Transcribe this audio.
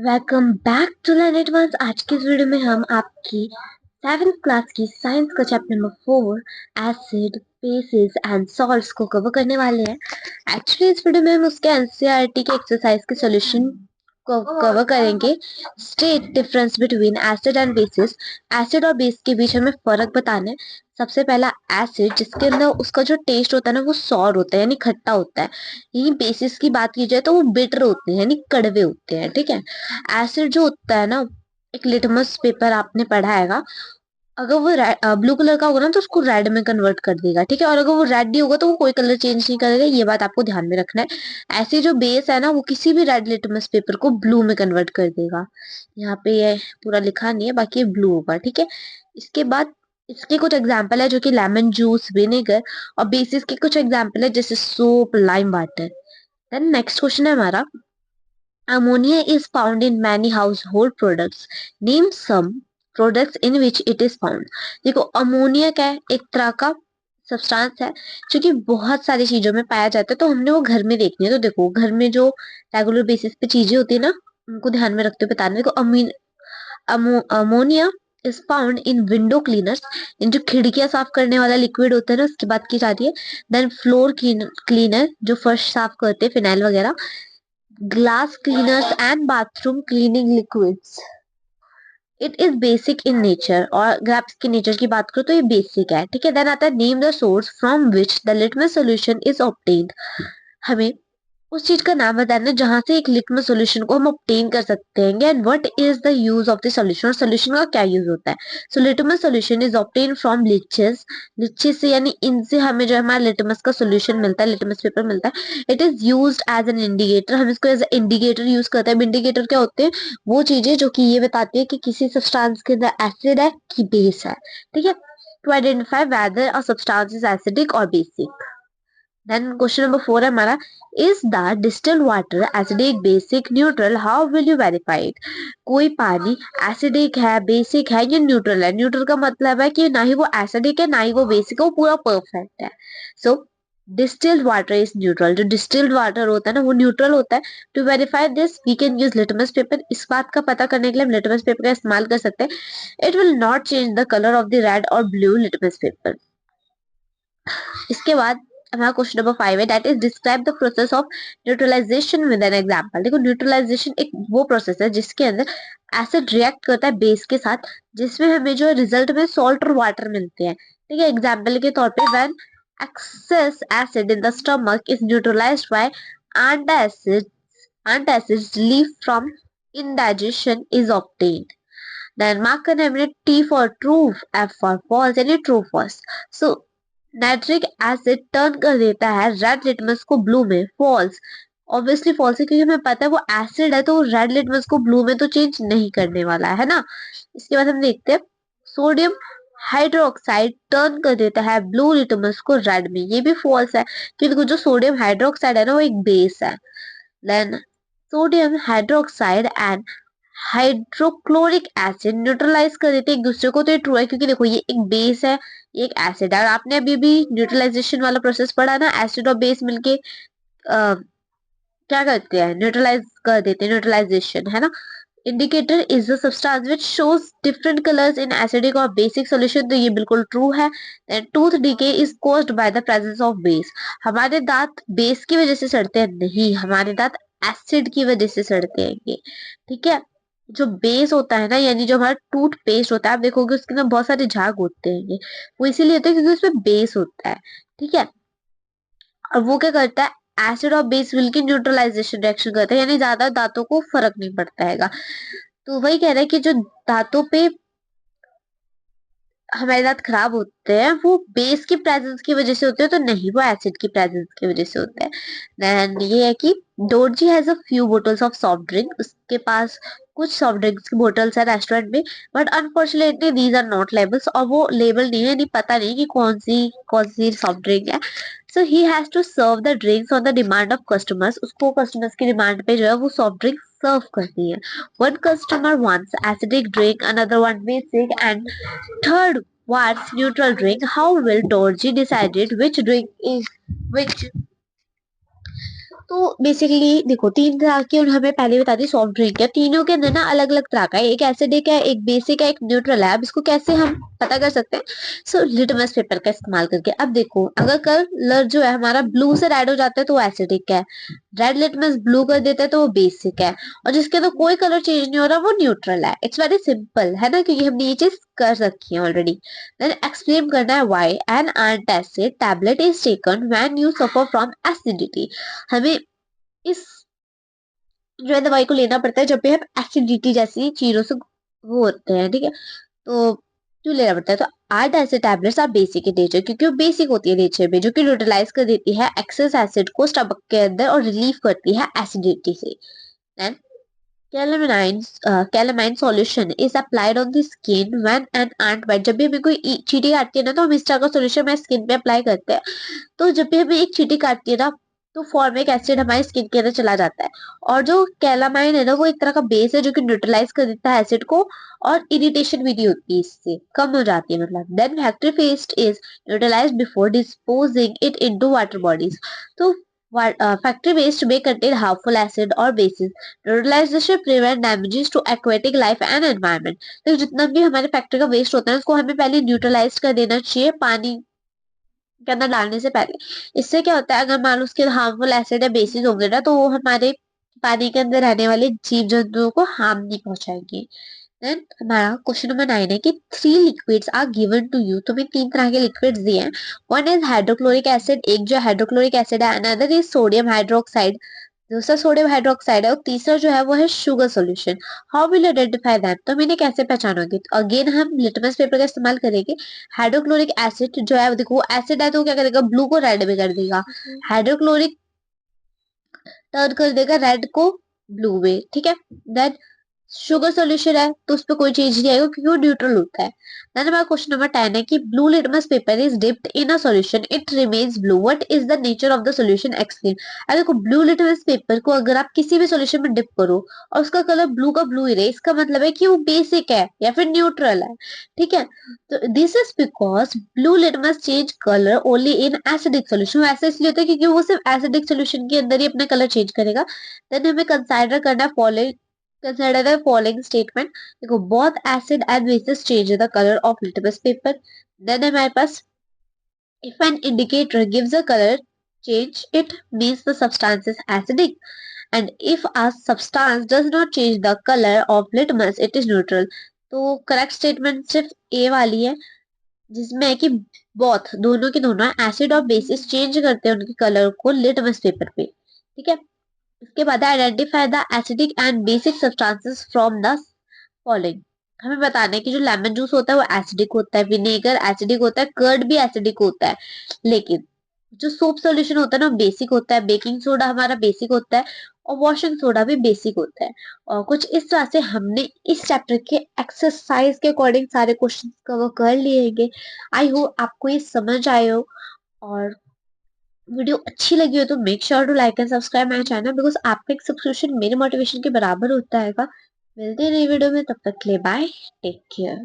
Welcome back to learn advance. आज की इस वीडियो में हम आपकी 7th क्लास की साइंस का chapter number 4 acid basis and salts को कवर करने वाले हैं। एक्चुअली इस वीडियो में हम उसके एनसीईआरटी के एक्सरसाइज के सॉल्यूशन को कवर करेंगे। State difference between acid and bases. Acid और बेस के बीच हमें फर्क बताना है। सबसे पहला एसिड, जिसके अंदर उसका जो टेस्ट होता है ना वो सॉर होता है यानी खट्टा होता है। यही बेसिस की बात की जाए तो वो बिटर होते हैं यानी कड़वे होते हैं। ठीक है। एसिड जो होता है ना, एक लिटमस पेपर आपने पढ़ा हैगा, अगर वो ब्लू कलर का होगा ना तो उसको रेड में कन्वर्ट कर देगा। ठीक है। और अगर वो रेड नहीं होगा तो वो कोई कलर चेंज नहीं करेगा। ये बात आपको ध्यान में रखना है। ऐसे जो बेस है ना वो किसी भी रेड लिटमस पेपर को ब्लू में कन्वर्ट कर देगा। यहाँ पे ये पूरा लिखा नहीं है, बाकी ये ब्लू होगा। ठीक है। इसके बाद इसके कुछ एग्जाम्पल है जो कि लेमन जूस, विनेगर, और बेसिस के कुछ एग्जाम्पल है जैसे soap, lime water. Then next question है हमारा, ammonia is found in many household products. Name some products in which it is found. देखो अमोनिया क्या है, एक तरह का सब्सटेंस है जो कि बहुत सारी चीजों में पाया जाता है। तो हमने वो घर में देखनी है। तो देखो घर में जो रेगुलर बेसिस पे चीजें होती है ना, उनको ध्यान में रखते हुए बताना है। देखो ammonia is found in window cleaners. इन जो खिड़कियां साफ करने वाला लिक्विड होता है ना उसकी बात की जा रही है। देन फ्लोर क्लीनर, जो फर्श साफ करते हैं, फिनाइल वगैरह। Glass cleaners and bathroom cleaning liquids. It is basic in nature. और अगर आप इसके नेचर की बात करो तो ये बेसिक है। ठीक है। देन आता है name the source from which the litmus solution is obtained. हमें उस चीज का नाम बताना है जहां से एक लिटमस सॉल्यूशन को हम ऑब्टेन कर सकते हैं। And what is the use of the solution, और सॉल्यूशन का क्या यूज होता है। So litmus solution is obtain from leeches. Leeches से यानी इनसे हमें जो हमारा लिटमस का सॉल्यूशन मिलता है, लिटमस पेपर मिलता है। It is used as an indicator. हम इसको एज इंडिकेटर यूज करते हैं। इंडिकेटर क्या होते हैं, वो चीजें जो कि ये बताती है कि किसी सब्सटेंस के अंदर एसिड है कि बेस है। ठीक है। To identify whether a substance is acidic और बेसिक। देन क्वेश्चन नंबर 4 है हमारा, is the distilled water acidic, basic, neutral, how will you verify it. कोई पानी एसिडिक है, बेसिक है या न्यूट्रल है। न्यूट्रल का मतलब है कि ना ही वो एसिडिक है ना ही वो बेसिक है, वो पूरा परफेक्ट है। So distilled water is neutral. जो डिस्टिल्ड वाटर होता है ना वो न्यूट्रल होता है। To verify this we can use litmus paper. इस बात का पता करने के लिए हम लिटमस पेपर का इस्तेमाल कर सकते हैं। It will not change the colour of the red और ब्लू लिटमस पेपर। इसके बाद हमारा क्वेश्चन नंबर 5 है, that is describe the process of neutralisation with an example. देखो न्यूट्रलाइजेशन एक वो प्रोसेस है जिसके अंदर एसिड रिएक्ट करता है बेस के साथ, जिसमें हमें जो रिजल्ट में सॉल्ट और वाटर मिलते हैं। ठीक है। एग्जांपल के तौर पे when excess acid in the stomach is neutralised by antacids relief from indigestion is obtained. Then mark an eminent T for true, F for false, यानी true false. So nitric asset turn कर देता है red litmus को blue में। False, obviously false है क्योंकि हमें पता है वो एसिड है, तो वो रेड लिटमस को ब्लू में तो चेंज नहीं करने वाला है ना। इसके बाद हम देखते हैं सोडियम हाइड्रोक्साइड टर्न कर देता है ब्लू लिटमस को रेड में। ये भी फॉल्स है क्योंकि जो सोडियम हाइड्रोक्साइड है ना वो एक बेस है। Then sodium hydroxide and hydrochloric acid neutralise कर देते एक दूसरे को। तो ये ट्रू है क्योंकि देखो ये एक बेस है, ये एक एसिड है। और आपने अभी भी न्यूट्रलाइजेशन वाला प्रोसेस पढ़ा ना, एसिड और बेस मिलके क्या करते हैं, न्यूट्रलाइज कर देते हैं, न्यूट्रलाइजेशन है ना। Indicator is the substance which shows different colours in acidic और बेसिक सॉल्यूशन। तो ये बिल्कुल ट्रू है। Tooth decay is caused by the presence of base. हमारे दांत बेस की वजह से सड़ते हैं? नहीं, हमारे दांत एसिड की वजह से सड़ते हैं ये। ठीक है। जो बेस होता है ना, यानी जो हमारा टूथ पेस्ट होता है, आप देखोगे उसके अंदर बहुत सारे झाग होते हैं। वो इसीलिए होते हैं क्योंकि उसमें बेस होता है। ठीक है। और वो क्या करता है, एसिड और बेस मिलकर न्यूट्रलाइजेशन रिएक्शन करता है, यानी ज्यादा दांतों को फर्क नहीं पड़ता है। तो वही कह रहा है कि जो दांतों पे हमारे दांत खराब होते हैं वो बेस की प्रेजेंस की वजह से होते हैं, तो नहीं, वो एसिड की प्रेजेंस की वजह से होते हैं। देन ये है कि Dorji has a few bottles of soft drink. उसके पास कुछ सॉफ्ट ड्रिंक्स की बोटल्स है रेस्टोरेंट में, but unfortunately these are not labels. और वो लेबल नहीं है, नहीं पता नहीं कि कौन सी सॉफ्ट ड्रिंक है। So he has to serve the drinks on the demand of customers. उसको कस्टमर्स की डिमांड पे जो है वो सॉफ्ट ड्रिंक सर्व करती है। One customer wants acidic drink, another one basic, and third wants neutral drink. How will Dorji decided which drink is which? तो basically देखो 3 तरह की, और हमें पहले बता दी सॉफ्ट ड्रिंक है, तीनों के अंदर ना अलग अलग तरह का है, एक एसिडिक है, एक बेसिक है, एक न्यूट्रल है। अब इसको कैसे हम पता कर सकते हैं? सो लिटमस पेपर का इस्तेमाल करके। अब देखो अगर कलर जो है हमारा ब्लू से रेड हो जाता है तो वो एसिडिक है, रेड लिटमस ब्लू कर देता है तो वो बेसिक है, और जिसके अंदर कोई कलर चेंज नहीं हो रहा वो न्यूट्रल है। इट्स वेरी सिंपल है ना, क्योंकि हमने ये चीज कर रखी है ऑलरेडी। देन एक्सप्लेन करना है why an antacid tablet is taken when you suffer from acidity. हमें इस जो है दवाई को लेना पड़ता है जब भी हम एसिडिटी जैसी चीजों से वो होते हैं, ठीक है। तो क्यों लेना पड़ता है? तो आठ ऐसे tablets are basic in nature, क्योंकि वो बेसिक होती है नेचर में, जो कि न्यूट्रलाइज कर देती है एक्सेस एसिड को स्टमक के अंदर और रिलीव करती है एसिडिटी से। Then calamine solution is applied on the skin when an ant bite. जब भी हमें कोई चींटी काटती है ना, तो हम इस तरह का सॉल्यूशन हमारे स्किन पे अप्लाई करते हैं। तो जब भी हमें एक चींटी काटती है ना, तो फॉर्मिक एसिड हमारी स्किन के अंदर चला जाता है, और जो कैलामाइन है ना वो एक तरह का बेस है जो कि न्यूट्रलाइज कर देता है एसिड को, और इरिटेशन भी नहीं होती, इससे कम हो जाती है मतलब। Then factory paste is neutralize before disposing it into water bodies. तो factory waste may contain harmful acid or bases. Neutralization prevent damages to aquatic life and environment. तो जितना भी हमारे फैक्ट्री का वेस्ट होता है उसको हमें पहले न्यूट्रलाइज कर देना चाहिए पानी के अंदर डालने से पहले। इससे क्या होता है, अगर मान लो उसके हार्मफुल एसिड या बेसिस होंगे ना, तो वो हमारे पानी के अंदर रहने वाले जीव जंतुओं को हार्म नहीं पहुंचाएंगे। देन हमारा क्वेश्चन नंबर 9 है कि 3 liquids are given to you. तुम्हें 3 तरह के लिक्विड्स दिए हैं। वन इज हाइड्रोक्लोरिक एसिड, एक जो हाइड्रोक्लोरिक एसिड है, अनदर इज सोडियम हाइड्रोक्साइड, दूसरा सोडियम हाइड्रोक्साइड है, और तीसरा जो है वो है sugar solution. How will identify that? तो मैंने कैसे पहचानोगे? तो अगेन हम लिटमस पेपर का इस्तेमाल करेंगे। हाइड्रोक्लोरिक एसिड जो है, देखो वो एसिड है तो क्या करेगा, ब्लू को रेड में कर देगा। हाइड्रोक्लोरिक टर्न कर देगा रेड को ब्लू में, ठीक है। देन शुगर सॉल्यूशन है तो उस पर कोई चेंज नहीं आएगा क्योंकि वो न्यूट्रल होता है। देन हमारा क्वेश्चन नंबर 10 है कि blue litmus paper is dipped in a solution, it remains blue, what is the nature of the solution, explain. अगर देखो ब्लू लिटमस पेपर को अगर आप किसी भी सॉल्यूशन में डिप करो और उसका कलर ब्लू का ब्लू ही रहे, इसका मतलब है कि वो बेसिक है या फिर न्यूट्रल है, ठीक है। तो this is because blue litmus change colour only in acidic solution. ऐसा इसलिए होता है क्योंकि वो सिर्फ एसिडिक सोल्यूशन के अंदर ही अपना कलर चेंज करेगा। देन हमें कंसाइडर करना है following, consider the following statement। देखो both acid and bases change the color of litmus paper। then हमारे पास if an indicator gives a color change, it means the substance is acidic, and if a substance does not change the color of litmus, it is neutral। तो correct statement सिर्फ ए वाली है, जिसमें है कि both दोनों के दोनों एसिड और बेसिस चेंज करते हैं उनके कलर को लिटमस पेपर पे, ठीक है। इसके बाद identify the acidic and basic substances from the following. हमें बताना है कि जो लेमन जूस होता है वो एसिडिक होता है, विनेगर एसिडिक होता है, कर्ड भी एसिडिक होता है, लेकिन जो सोप सॉल्यूशन होता है ना बेसिक होता है, बेकिंग सोडा हमारा बेसिक होता है, और वॉशिंग सोडा भी बेसिक होता है। और कुछ इस तरह से हमने इस चैप्टर के एक्सरसाइज के अकॉर्डिंग सारे क्वेश्चंस कवर कर लिए। आई होप आपको ये समझ आए हो, और वीडियो अच्छी लगी हो तो make sure to like and subscribe my channel, because आपका एक सब्सक्रिप्शन मेरे मोटिवेशन के बराबर होता है। मिलते हैं नई वीडियो में, तब तक के लिए बाय, टेक केयर।